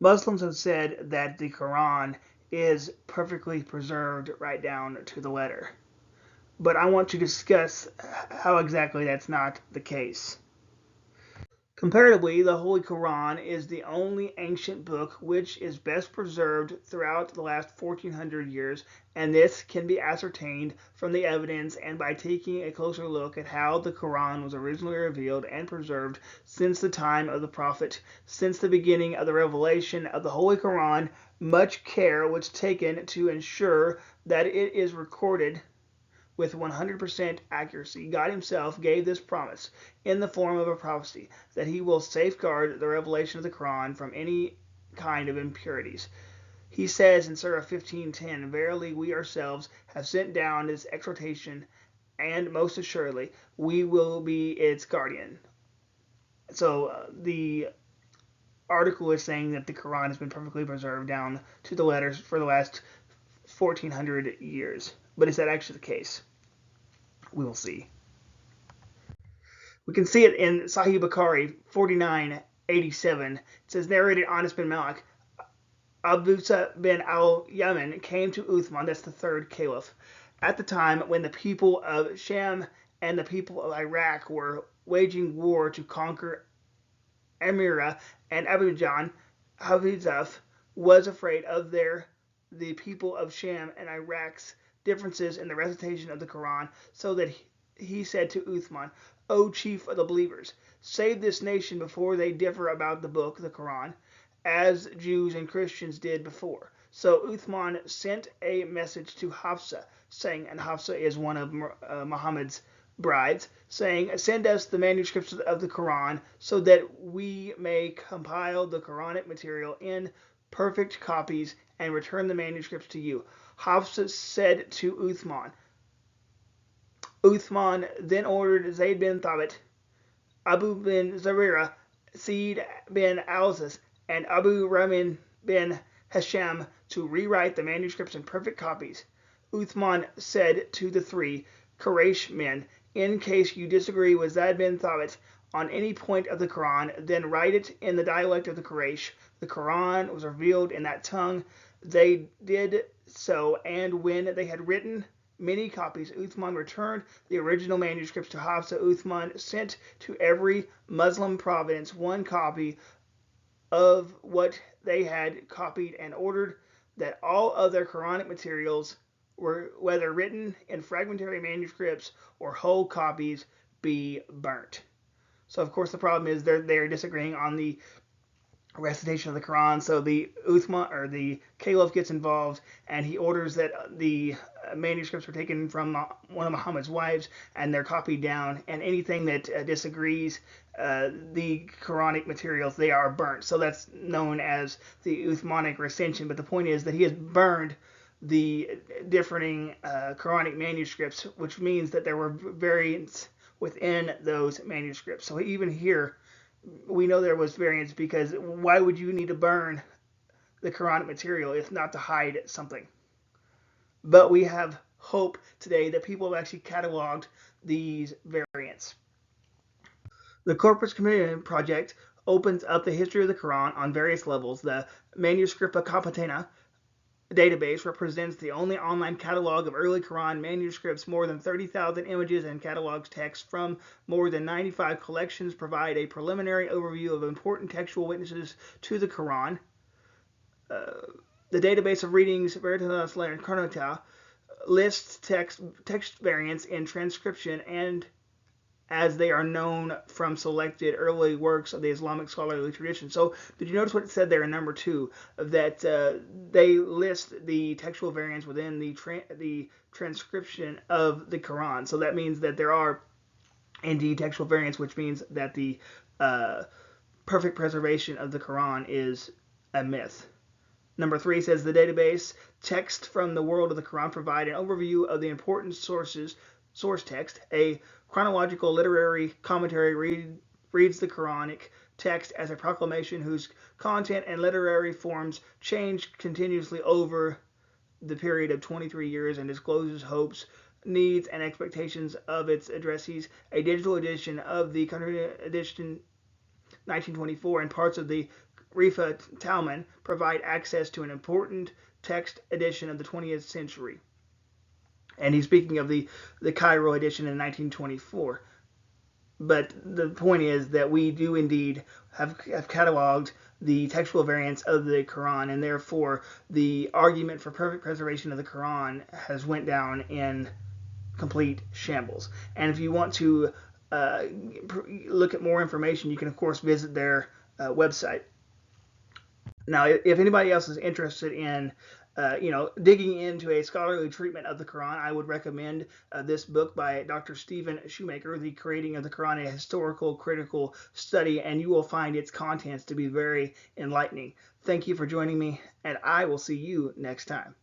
Muslims have said that the Quran is perfectly preserved right down to the letter. But I want to discuss how exactly that's not the case. Comparatively, the Holy Quran is the only ancient book which is best preserved throughout the last 1400 years, and this can be ascertained from the evidence and by taking a closer look at how the Quran was originally revealed and preserved since the time of the Prophet. Since the beginning of the revelation of the Holy Quran, much care was taken to ensure that it is recorded with 100% accuracy. God Himself gave this promise in the form of a prophecy that He will safeguard the revelation of the Quran from any kind of impurities. He says in Surah 15:10, "Verily, we ourselves have sent down this exhortation, and most assuredly, we will be its guardian." So the article is saying that the Quran has been perfectly preserved down to the letters for the last 1400 years. But is that actually the case? We will see. We can see it in Sahih Bukhari 49:87. It says, narrated Anas bin Malik, Abusa bin al-Yaman came to Uthman, that's the third caliph, at the time when the people of Sham and the people of Iraq were waging war to conquer Amira, and Abu Jan Hafizaf was afraid of the people of Sham and Iraq's differences in the recitation of the Quran, so that he said to Uthman, O chief of the believers, save this nation before they differ about the book, the Quran, as Jews and Christians did before. So Uthman sent a message to Hafsa, saying, and Hafsa is one of Muhammad's brides, saying, send us the manuscripts of the Quran so that we may compile the Quranic material in perfect copies and return the manuscripts to you. Hafsa said to Uthman. Uthman then ordered Zayd bin Thabit, Abu bin Zarira, Said bin Alzas, and Abu Ramin bin Hisham to rewrite the manuscripts in perfect copies. Uthman said to the three Quraysh men, in case you disagree with Zayd bin Thabit on any point of the Quran, then write it in the dialect of the Quraysh. The Quran was revealed in that tongue. They did so, and when they had written many copies, Uthman returned the original manuscripts to Hafsa. Uthman sent to every Muslim province one copy of what they had copied and ordered that all other Quranic materials, were, whether written in fragmentary manuscripts or whole copies, be burnt. So, of course, the problem is they're disagreeing on the recitation of the Quran. So the Uthman or the Caliph gets involved, and he orders that the manuscripts are taken from one of Muhammad's wives, and they're copied down. And anything that disagrees the Quranic materials, they are burnt. So that's known as the Uthmanic recension. But the point is that he has burned the differing Quranic manuscripts, which means that there were variants within those manuscripts. So even here, we know there was variance, because why would you need to burn the Quranic material if not to hide something? But we have hope today that people have actually cataloged these variants. The Corpus Compendium Project opens up the history of the Quran on various levels. The Manuscripta Capitana database represents the only online catalog of early Quran manuscripts. More than 30,000 images and catalogs text from more than 95 collections provide a preliminary overview of important textual witnesses to the Quran. The database of readings, Veritas Carnota, lists text variants in transcription and as they are known from selected early works of the Islamic scholarly tradition. So, did you notice what it said there in number 2? That they list the textual variants within the transcription of the Quran. So that means that there are indeed textual variants, which means that the perfect preservation of the Quran is a myth. Number 3 says the database text from the world of the Quran provide an overview of the important source text. A chronological literary commentary reads the Quranic text as a proclamation whose content and literary forms change continuously over the period of 23 years and discloses hopes, needs, and expectations of its addressees. A digital edition of the country edition 1924 and parts of the Rifa Talman provide access to an important text edition of the 20th century. And he's speaking of the Cairo edition in 1924. But the point is that we do indeed have cataloged the textual variants of the Quran, and therefore the argument for perfect preservation of the Quran has went down in complete shambles. And if you want to look at more information, you can of course visit their website. Now, if anybody else is interested in digging into a scholarly treatment of the Quran, I would recommend this book by Dr. Stephen Shoemaker, The Creating of the Quran, a Historical Critical Study, and you will find its contents to be very enlightening. Thank you for joining me, and I will see you next time.